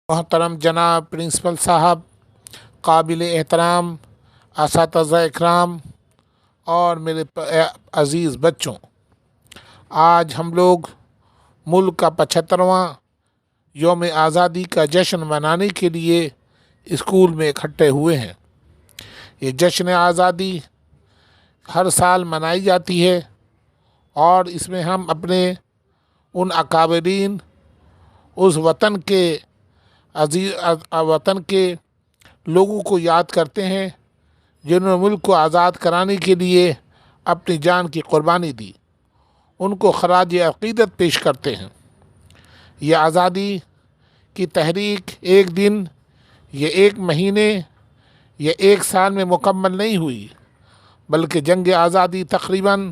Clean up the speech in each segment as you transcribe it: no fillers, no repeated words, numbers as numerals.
محترم جناب پرنسپل صاحب، قابل احترام اساتذہ اکرام اور میرے عزیز بچوں، آج ہم لوگ ملک کا 75واں یوم آزادی کا جشن منانے کے لیے اسکول میں اکٹھے ہوئے ہیں۔ یہ جشن آزادی ہر سال منائی جاتی ہے اور اس میں ہم اپنے ان اکابرین، اس وطن کے لوگوں کو یاد کرتے ہیں جنہوں نے ملک کو آزاد کرانے کے لیے اپنی جان کی قربانی دی، ان کو خراج عقیدت پیش کرتے ہیں۔ یہ آزادی کی تحریک ایک دن یا ایک مہینے یا ایک سال میں مکمل نہیں ہوئی، بلکہ جنگ آزادی تقریباً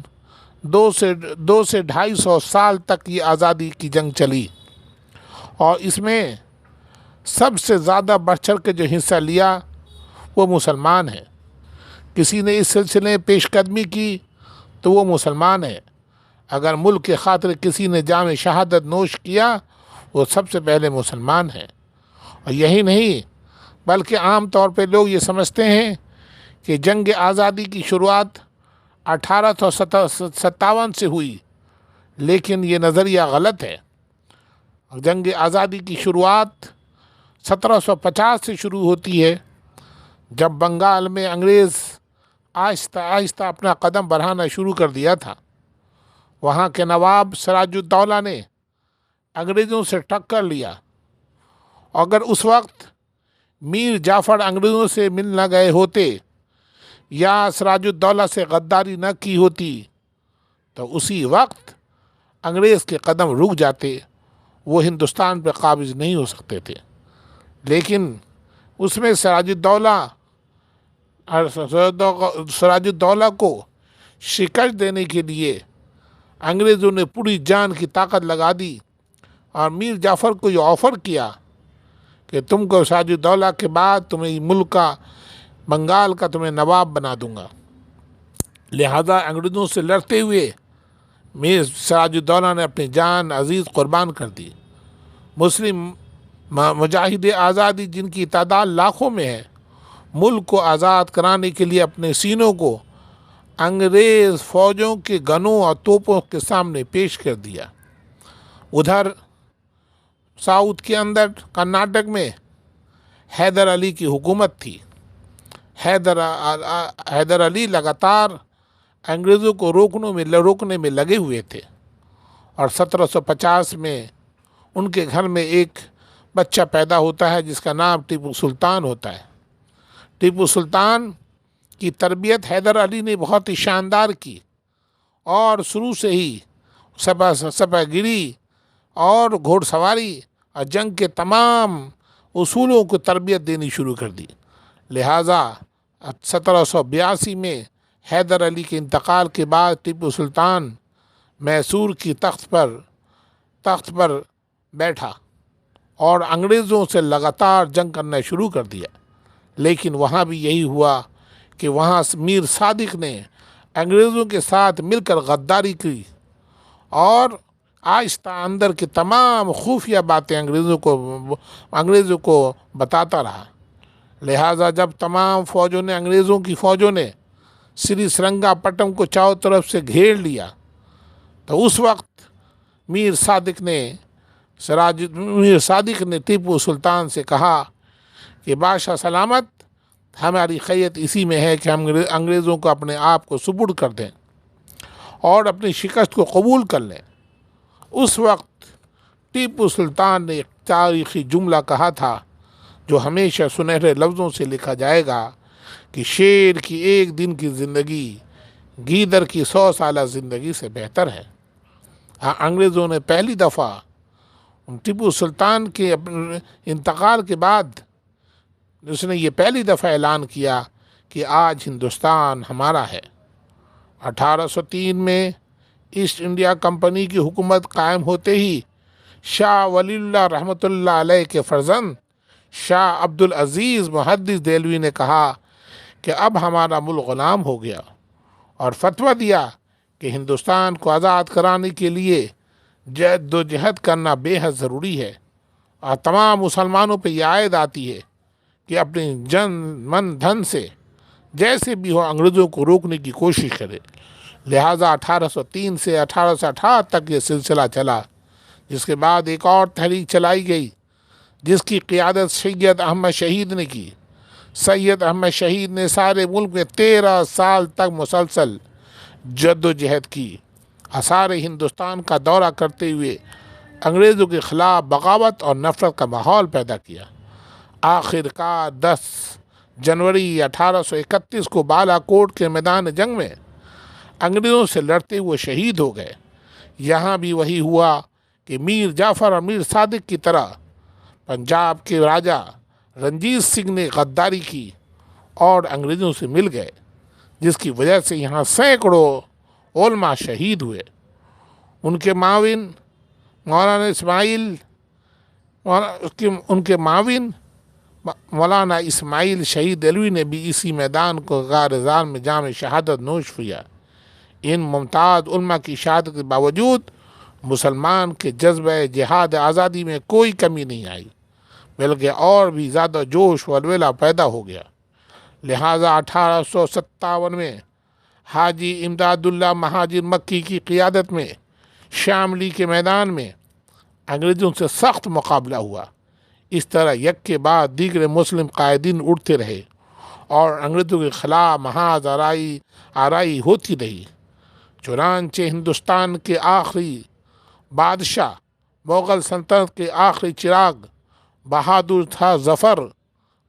200 سے 250 سال تک یہ آزادی کی جنگ چلی، اور اس میں سب سے زیادہ بڑھ چڑھ کے جو حصہ لیا وہ مسلمان ہیں۔ کسی نے اس سلسلے میں پیش قدمی کی تو وہ مسلمان ہے۔ اگر ملک کے خاطر کسی نے جام شہادت نوش کیا وہ سب سے پہلے مسلمان ہیں۔ اور یہی نہیں بلکہ عام طور پہ لوگ یہ سمجھتے ہیں کہ جنگ آزادی کی شروعات 1857 سے ہوئی، لیکن یہ نظریہ غلط ہے۔ جنگ آزادی کی شروعات 1750 سے شروع ہوتی ہے، جب بنگال میں انگریز آہستہ آہستہ اپنا قدم بڑھانا شروع کر دیا تھا۔ وہاں کے نواب سراج الدولہ نے انگریزوں سے ٹکر لیا، اگر اس وقت میر جعفر انگریزوں سے مل نہ گئے ہوتے یا سراج الدولہ سے غداری نہ کی ہوتی تو اسی وقت انگریز کے قدم رک جاتے، وہ ہندوستان پہ قابض نہیں ہو سکتے تھے۔ لیکن اس میں سراج الدولہ کو شکست دینے کے لیے انگریزوں نے پوری جان کی طاقت لگا دی اور میر جعفر کو یہ آفر کیا کہ تم کو سراج الدولہ کے بعد تمہیں ملک کا، بنگال کا تمہیں نواب بنا دوں گا۔ لہذا انگریزوں سے لڑتے ہوئے میر سراج الدولہ نے اپنی جان عزیز قربان کر دی۔ مسلم مجاہد آزادی جن کی تعداد لاکھوں میں ہے، ملک کو آزاد کرانے کے لیے اپنے سینوں کو انگریز فوجوں کے گنوں اور توپوں کے سامنے پیش کر دیا۔ ادھر ساؤتھ کے اندر کرناٹک میں حیدر علی کی حکومت تھی۔ حیدر علی لگاتار انگریزوں کو روکنے میں لگے ہوئے تھے، اور 1750 میں ان کے گھر میں ایک بچہ پیدا ہوتا ہے جس کا نام ٹیپو سلطان ہوتا ہے۔ ٹیپو سلطان کی تربیت حیدر علی نے بہت ہی شاندار کی، اور شروع سے ہی سپہ گیری اور گھوڑ سواری اور جنگ کے تمام اصولوں کو تربیت دینی شروع کر دی۔ لہٰذا 1782 میں حیدر علی کے انتقال کے بعد ٹیپو سلطان میسور کی تخت پر بیٹھا اور انگریزوں سے لگاتار جنگ کرنا شروع کر دیا۔ لیکن وہاں بھی یہی ہوا کہ وہاں میر صادق نے انگریزوں کے ساتھ مل کر غداری کی، اور آہستہ اندر کی تمام خفیہ باتیں انگریزوں کو بتاتا رہا۔ لہٰذا جب تمام انگریزوں کی فوجوں نے سری سرنگا پٹم کو چاروں طرف سے گھیر لیا، تو اس وقت میر صادق نے ٹیپو سلطان سے کہا کہ بادشاہ سلامت، ہماری خیریت اسی میں ہے کہ ہم انگریزوں کو اپنے آپ کو سپرد کر دیں اور اپنی شکست کو قبول کر لیں۔ اس وقت ٹیپو سلطان نے ایک تاریخی جملہ کہا تھا جو ہمیشہ سنہرے لفظوں سے لکھا جائے گا کہ شیر کی ایک دن کی زندگی گیدڑ کی 100 سالہ زندگی سے بہتر ہے۔ انگریزوں نے پہلی دفعہ ٹیپو سلطان کے انتقال کے بعد اس نے یہ پہلی دفعہ اعلان کیا کہ آج ہندوستان ہمارا ہے۔ 1803 میں ایسٹ انڈیا کمپنی کی حکومت قائم ہوتے ہی شاہ ولی اللہ رحمۃ اللہ علیہ کے فرزند شاہ عبد العزیز محدث دہلوی نے کہا کہ اب ہمارا ملک غلام ہو گیا، اور فتویٰ دیا کہ ہندوستان کو آزاد کرانے کے لیے جد و جہد کرنا بے حد ضروری ہے، اور تمام مسلمانوں پہ یہ عائد آتی ہے کہ اپنی جن من دھن سے جیسے بھی ہو انگریزوں کو روکنے کی کوشش کرے۔ لہٰذا 1803 سے 1868 تک یہ سلسلہ چلا، جس کے بعد ایک اور تحریک چلائی گئی جس کی قیادت سید احمد شہید نے کی۔ سید احمد شہید نے سارے ملک میں 13 سال تک مسلسل جد و جہد کی، سارے ہندوستان کا دورہ کرتے ہوئے انگریزوں کے خلاف بغاوت اور نفرت کا ماحول پیدا کیا۔ آخر کار 10 جنوری 1831 کو بالا کوٹ کے میدان جنگ میں انگریزوں سے لڑتے ہوئے شہید ہو گئے۔ یہاں بھی وہی ہوا کہ میر جعفر اور میر صادق کی طرح پنجاب کے راجہ رنجیت سنگھ نے غداری کی اور انگریزوں سے مل گئے، جس کی وجہ سے یہاں سینکڑوں علماء شہید ہوئے۔ ان کے معاون مولانا اسماعیل شہید علوی نے بھی اسی میدان کو غار زار میں جام شہادت نوش کیا۔ ان ممتاز علماء کی شہادت کے باوجود مسلمان کے جذبہ جہاد آزادی میں کوئی کمی نہیں آئی، بلکہ اور بھی زیادہ جوش و ولولہ پیدا ہو گیا۔ لہٰذا 1857 میں حاجی امداد اللہ مہاجر مکی کی قیادت میں شاملی کے میدان میں انگریزوں سے سخت مقابلہ ہوا۔ اس طرح یک کے بعد دیگر مسلم قائدین اٹھتے رہے اور انگریزوں کے خلاف محاذ آرائی ہوتی رہی۔ چنانچہ ہندوستان کے آخری بادشاہ، مغل سلطنت کے آخری چراغ بہادر شاہ ظفر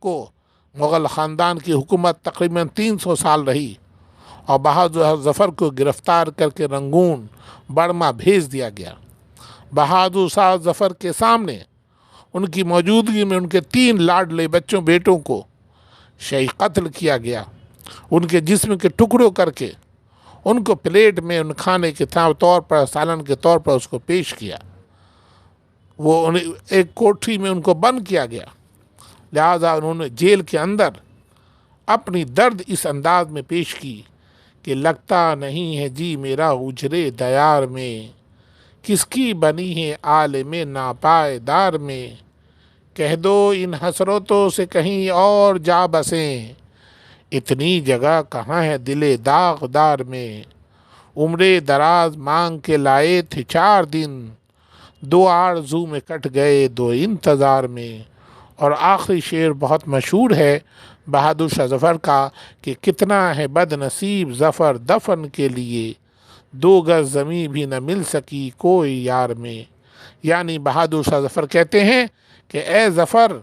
کو مغل خاندان کی حکومت تقریباً 300 سال رہی اور بہادر ظفر کو گرفتار کر کے رنگون برما بھیج دیا گیا۔ بہادر شاہ ظفر کے سامنے ان کی موجودگی میں ان کے 3 لاڈلے بیٹوں کو قتل کیا گیا۔ ان کے جسم کے ٹکڑوں کر کے ان کو پلیٹ میں ان کھانے کے طور پر سالن کے طور پر اس کو پیش کیا۔ وہ ایک کوٹھی میں ان کو بند کیا گیا۔ لہذا انہوں نے جیل کے اندر اپنی درد اس انداز میں پیش کی کہ لگتا نہیں ہے جی میرا اجرے دیار میں، کس کی بنی ہے عالم ناپائیدار میں، کہہ دو ان حسرتوں سے کہیں اور جا بسیں، اتنی جگہ کہاں ہے دل داغدار میں، عمرے دراز مانگ کے لائے تھے 4 دن، 2 آرزو میں کٹ گئے 2 انتظار میں۔ اور آخری شعر بہت مشہور ہے بہادر شاہ ظفر کا کہ کتنا ہے بد نصیب ظفر دفن کے لیے، 2 گز زمیں بھی نہ مل سکی کوئی یار میں۔ یعنی بہادر شاہ ظفر کہتے ہیں کہ اے ظفر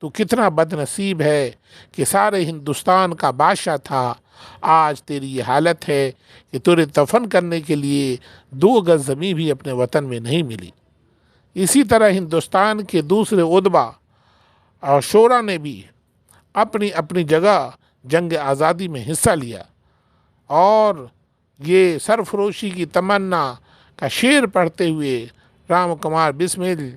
تو کتنا بد نصیب ہے کہ سارے ہندوستان کا بادشاہ تھا، آج تیری یہ حالت ہے کہ تجھے دفن کرنے کے لیے 2 گز زمیں بھی اپنے وطن میں نہیں ملی۔ اسی طرح ہندوستان کے دوسرے ادبا اور شعراء نے بھی اپنی اپنی جگہ جنگ آزادی میں حصہ لیا، اور یہ سرفروشی کی تمنا کا شعر پڑھتے ہوئے رام کمار بسمل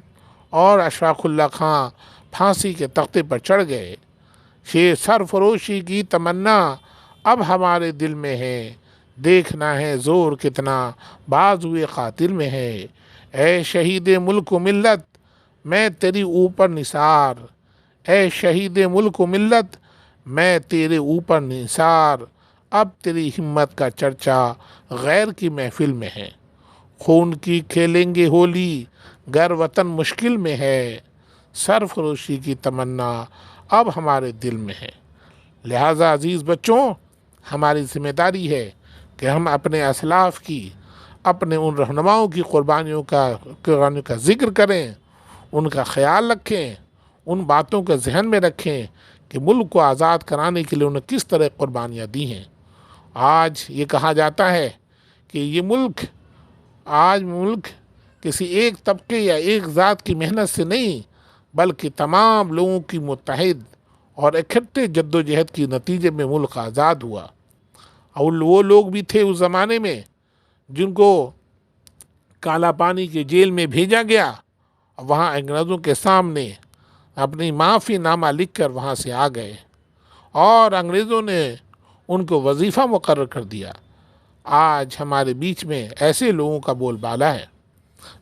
اور اشفاق اللہ خان پھانسی کے تختے پر چڑھ گئے۔ شعر سرفروشی کی تمنا اب ہمارے دل میں ہے، دیکھنا ہے زور کتنا بازوئے قاتل میں ہے، اے شہید ملک و ملت میں تیری اوپر نثار، اے شہید ملک و ملت میں تیرے اوپر نثار، اب تیری ہمت کا چرچا غیر کی محفل میں ہے، خون کی کھیلیں گے ہولی گر وطن مشکل میں ہے، سرفروشی کی تمنا اب ہمارے دل میں ہے۔ لہٰذا عزیز بچوں، ہماری ذمہ داری ہے کہ ہم اپنے اسلاف کی، اپنے ان رہنماؤں کی قربانیوں کا ذکر کریں، ان کا خیال رکھیں، ان باتوں کو ذہن میں رکھیں کہ ملک کو آزاد کرانے کے لیے انہوں نے کس طرح قربانیاں دی ہیں۔ آج یہ کہا جاتا ہے کہ یہ ملک کسی ایک طبقے یا ایک ذات کی محنت سے نہیں، بلکہ تمام لوگوں کی متحد اور اکٹھے جد و جہد کی نتیجے میں ملک آزاد ہوا۔ اور وہ لوگ بھی تھے اس زمانے میں جن کو کالا پانی کے جیل میں بھیجا گیا، وہاں انگریزوں کے سامنے اپنی معافی نامہ لکھ کر وہاں سے آ گئے، اور انگریزوں نے ان کو وظیفہ مقرر کر دیا۔ آج ہمارے بیچ میں ایسے لوگوں کا بول بالا ہے۔